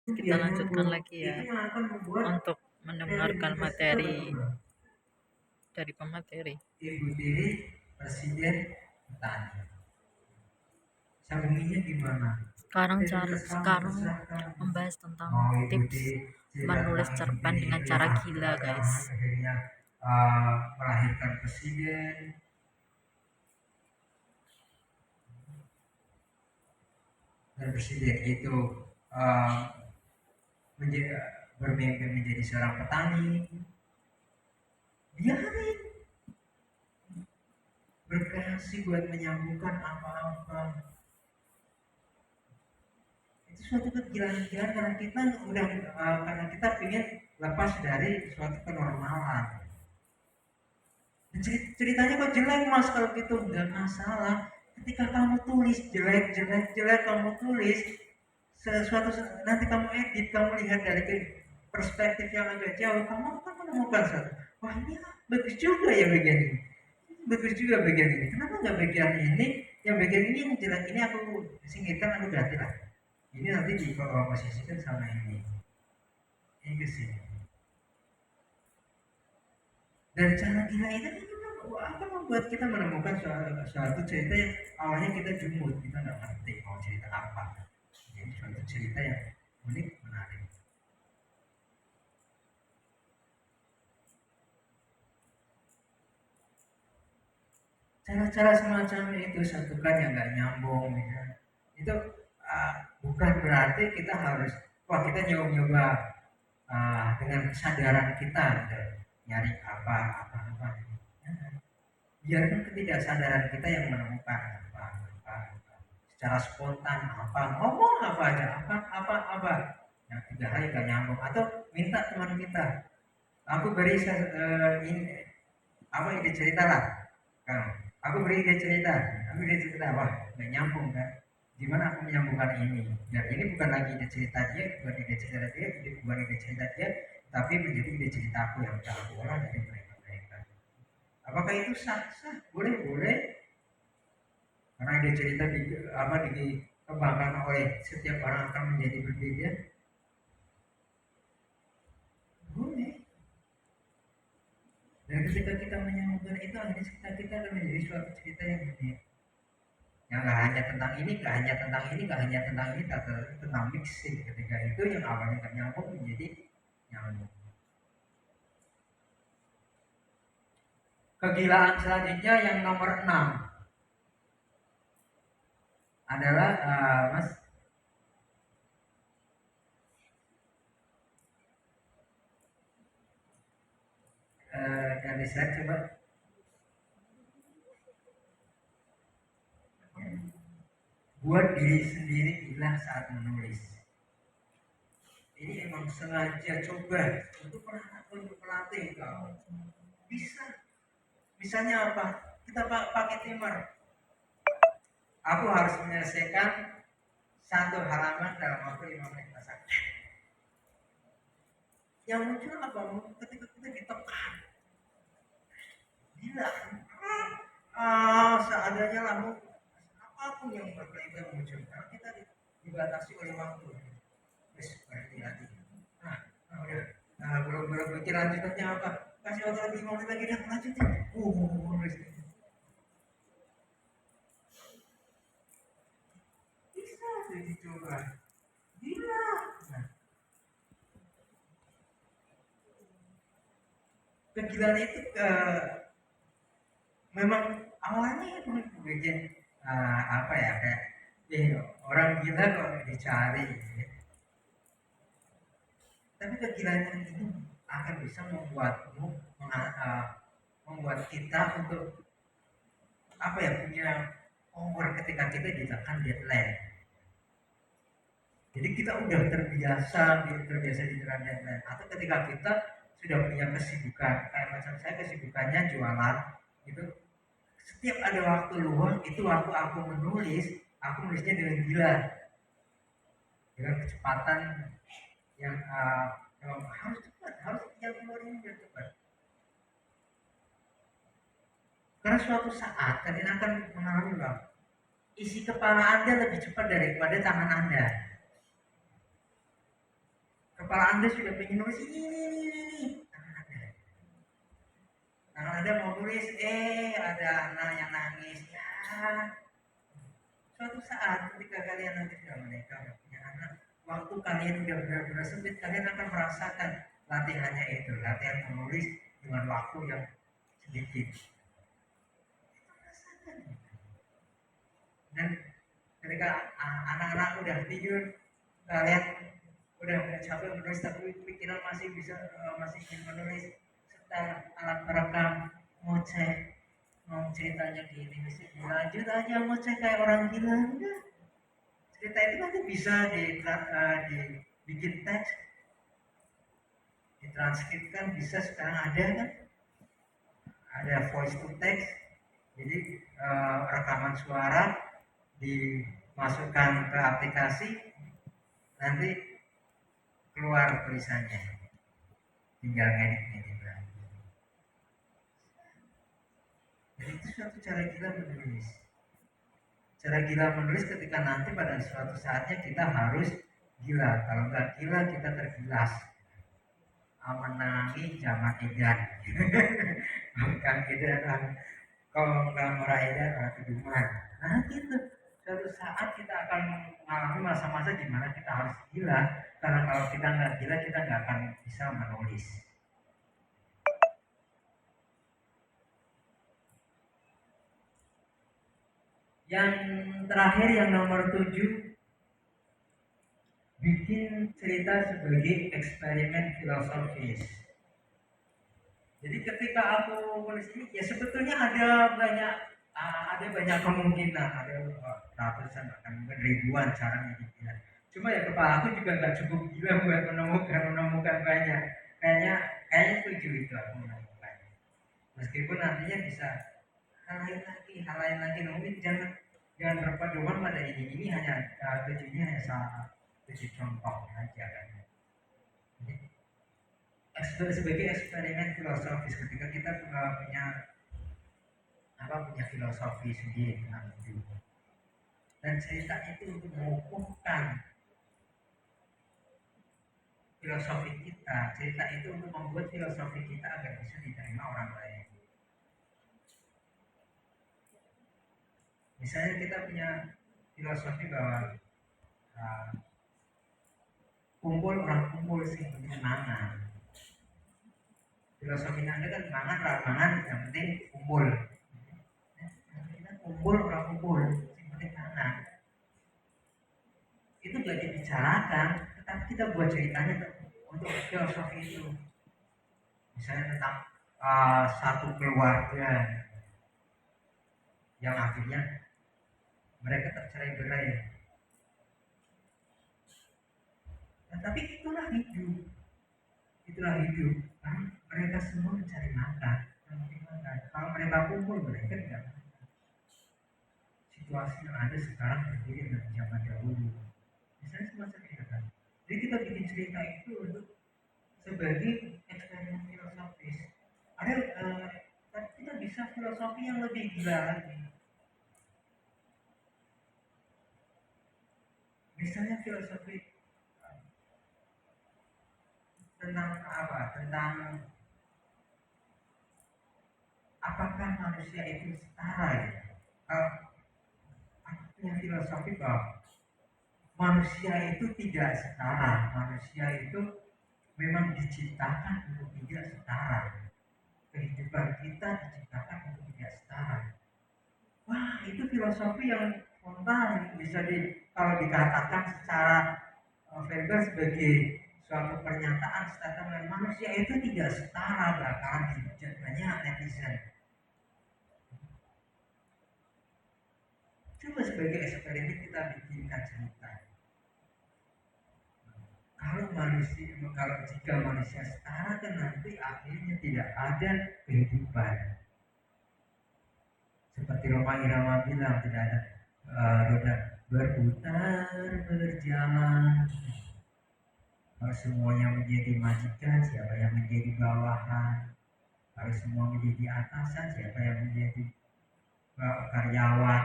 Kita lanjutkan lagi ya untuk mendengarkan materi dari pemateri. Ibu tiri presiden petani. Sambunginya gimana? Sekarang membahas tentang tips menulis cerpen dengan cara gila, guys. Akhirnya melahirkan presiden. Dan presiden itu uh, bermimpi menjadi seorang petani. Biarin berkreasi buat menyambungkan apa-apa. Itu suatu kegilaan-kegilaan karena kita udah karena kita ingin lepas dari suatu kenormalan. Ceritanya kok jelek mas, kalau gitu nggak masalah. Ketika kamu tulis jelek kamu tulis sesuatu, nanti kamu edit, kamu lihat dari perspektif yang agak jauh, kamu akan menemukan satu, wah ini bagus juga ya bagian ini, bagus juga bagian ini, kenapa nggak bagian ini, yang bagian ini yang jelek ini aku singkirkan, aku ganti lah, ini nanti diposisikan sama ini sih. Dan cara gila itu akan membuat kita menemukan suatu cerita yang awalnya kita jumut, kita nggak ngerti mau cerita apa, jadi suatu cerita yang unik, menarik. Cara-cara semacam itu, satukan yang nggak nyambung ya. Itu bukan berarti kita harus, wah kita nyoba-nyoba dengan kesadaran kita gitu, nyari apa ya, biarkan ketidaksadaran kita yang menemukan apa. Secara spontan ngomong apa aja, apa yang tiga hari gak nyambung, atau minta teman kita, aku beri ini apa ide cerita lah, nah, aku beri ide cerita, wah nggak nyambung kan, gimana aku menyambungkan ini biar ini bukan lagi ide cerita dia, bukan ide cerita dia, tapi menjadi ide cerita aku yang aku olah dari mereka. Apakah itu sah? Boleh, karena ide cerita dikembangkan oleh setiap orang akan menjadi berbeda. Boleh. Dan ketika kita menyambungkan itu, akhirnya kita akan menjadi suatu cerita yang unik, yang nggak hanya tentang ini, nggak hanya tentang ini, nggak hanya tentang ini, tapi tentang mixing. Ketika itu yang awalnya nggak nyambung menjadi nyambung. Kegilaan selanjutnya yang nomor 6 adalah mas dari saya coba, buat diri sendiri gila saat menulis. Ini emang sengaja coba untuk pelatih kau. Bisa. Misalnya apa? Kita pakai timer. Aku harus menyelesaikan satu halaman dalam waktu 5 menit masak. Yang muncul apa? Ketika kita ditekan, gila, seadanya lah, apapun yang berkaitan muncul, karena kita dibatasi oleh waktu. Terus berhenti lagi. Udah. Belum pikir lanjutannya apa? Kasih waktu lagi 5 menit lagi dan lanjutin. Bisa dicoba. Gila. Nah, kegilaan itu memang awalnya itu bikin apa ya, kayak orang gila kok dicari ya. Tapi kegilaan itu akan bisa membuatmu membuat kita untuk apa ya, punya power ketika kita ditekan deadline. Jadi kita udah terbiasa di deadline, atau ketika kita sudah punya kesibukan, kayak macam saya kesibukannya jualan itu, setiap ada waktu luang itu aku menulis, aku menulisnya dengan gila, dengan kecepatan yang harus cepat, harus yang keluar ini biar cepat, karena suatu saat kalian akan mengalami bahwa isi kepala anda lebih cepat daripada tangan anda. kepala Anda sudah pengen nulis ini, tangan Anda mau tulis, ada anak yang nangis, ya. Suatu saat ketika kalian nanti sudah menikah, punya anak, waktu kalian sudah benar-benar sempit, kalian akan merasakan latihannya itu, latihan menulis dengan waktu yang sedikit. Dan ketika anak-anak udah tidur, kalian udah capek menulis tapi pikiran masih bisa masih ingin menulis, serta alat perekam ngoceh, mau ceritanya gini, mesti lanjut aja ngoceh kayak orang gila. Udah, cerita itu nanti bisa dibikin teks, ditranskripkan, bisa sekarang ada kan, ada voice to text, jadi rekaman suara dimasukkan ke aplikasi, nanti keluar tulisannya, tinggal ngedit lagi. Jadi itu suatu cara gila menulis. Cara gila menulis ketika nanti pada suatu saatnya kita harus gila. Kalau nggak gila kita tergilas. Menangi zaman edan. Bukan edan, kalau nggak murah edan keduman. Nah gitu. Suatu saat kita akan mengalami masa-masa di mana kita harus gila. Karena kalau kita nggak gila kita nggak akan bisa menulis. Yang terakhir yang nomor 7, bikin cerita sebagai eksperimen filosofis. Jadi ketika aku menulis ini, ya sebetulnya ada banyak kemungkinan, ada ratusan bahkan mungkin ribuan cara gila. Cuma ya kepala aku juga nggak cukup gila buat menemukan banyak. Kayaknya setuju itu aku menemukan. Meskipun nantinya bisa hal lain lagi, mungkin jangan berpedoman pada ini hanya tujuannya hanya salah 7 contoh aja kan. Sebagai eksperimen filosofis ketika kita punya filosofi sendiri tentang hidup, dan cerita itu untuk mengukuhkan filosofi kita, cerita itu untuk membuat filosofi kita agar bisa diterima orang lain. Misalnya kita punya filosofi bahwa kumpul sih penting mangan. Filosofi Anda kan mangan yang penting kumpul. Kita kumpul orang kumpul, yang penting mangan. Itu gak dibicarakan, tetapi kita buat ceritanya untuk filosofi itu. Misalnya tentang satu keluarga yang akhirnya mereka tercerai-berai. Nah, tapi itulah hidup. Karena mereka semua mencari makan. Kalau mereka kumpul, mereka tidak makan. Situasi yang ada sekarang berbeda dengan zaman dahulu. Misalnya semacam itu kan. Jadi kita bikin cerita itu untuk sebagai eksperimen filosofis. Tapi kita bisa filosofi yang lebih gila lagi. Misalnya filosofi tentang apa? Tentang apakah manusia itu setara ya? Aku punya filosofi bahwa manusia itu tidak setara. Manusia itu memang diciptakan untuk tidak setara. Kehidupan kita diciptakan untuk tidak setara. Wah, itu filosofi yang spontan bisa kalau dikatakan secara verbal sebagai suatu pernyataan statement manusia itu tidak setara, bakalan dihujat banyak netizen. Coba sebagai eksperimen kita bikinkan cerita. Kalau jika manusia setara kan nanti akhirnya tidak ada kehidupan. Seperti Roma Irama bilang, tidak ada roda berputar berjalan. Kalau semuanya menjadi majikan, siapa yang menjadi bawahan? Kalau semua menjadi atasan, siapa yang menjadi karyawan?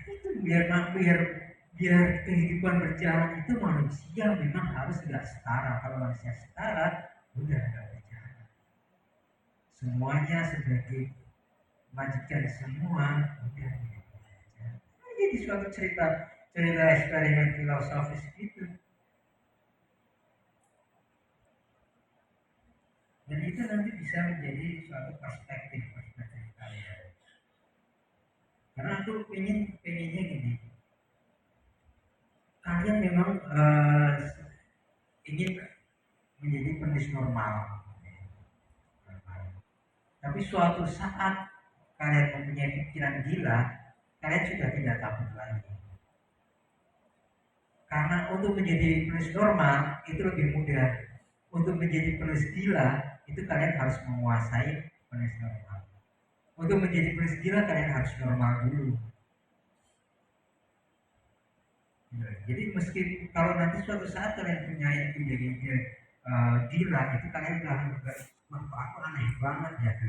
Itu biar biar kehidupan berjalan itu manusia memang harus tidak setara. Kalau manusia setara, udah nggak berjalan. Semuanya sebagai majikan semua, udah gitu aja. Nah, jadi suatu cerita cerita eksperimen filosofis gitu. Dan itu nanti bisa menjadi suatu perspektif kalian. Karena aku pengennya gini, kalian memang ingin menjadi penulis normal. Tapi suatu saat kalian mempunyai pikiran gila, kalian sudah tidak takut lagi. Karena untuk menjadi penulis normal itu lebih mudah. Untuk menjadi penulis gila, itu kalian harus menguasai penulis normal. Untuk menjadi penulis gila, kalian harus normal dulu. Jadi meski kalau nanti suatu saat kalian punya ide-ide gila, itu kalian bilang juga, wah aku aneh banget ya.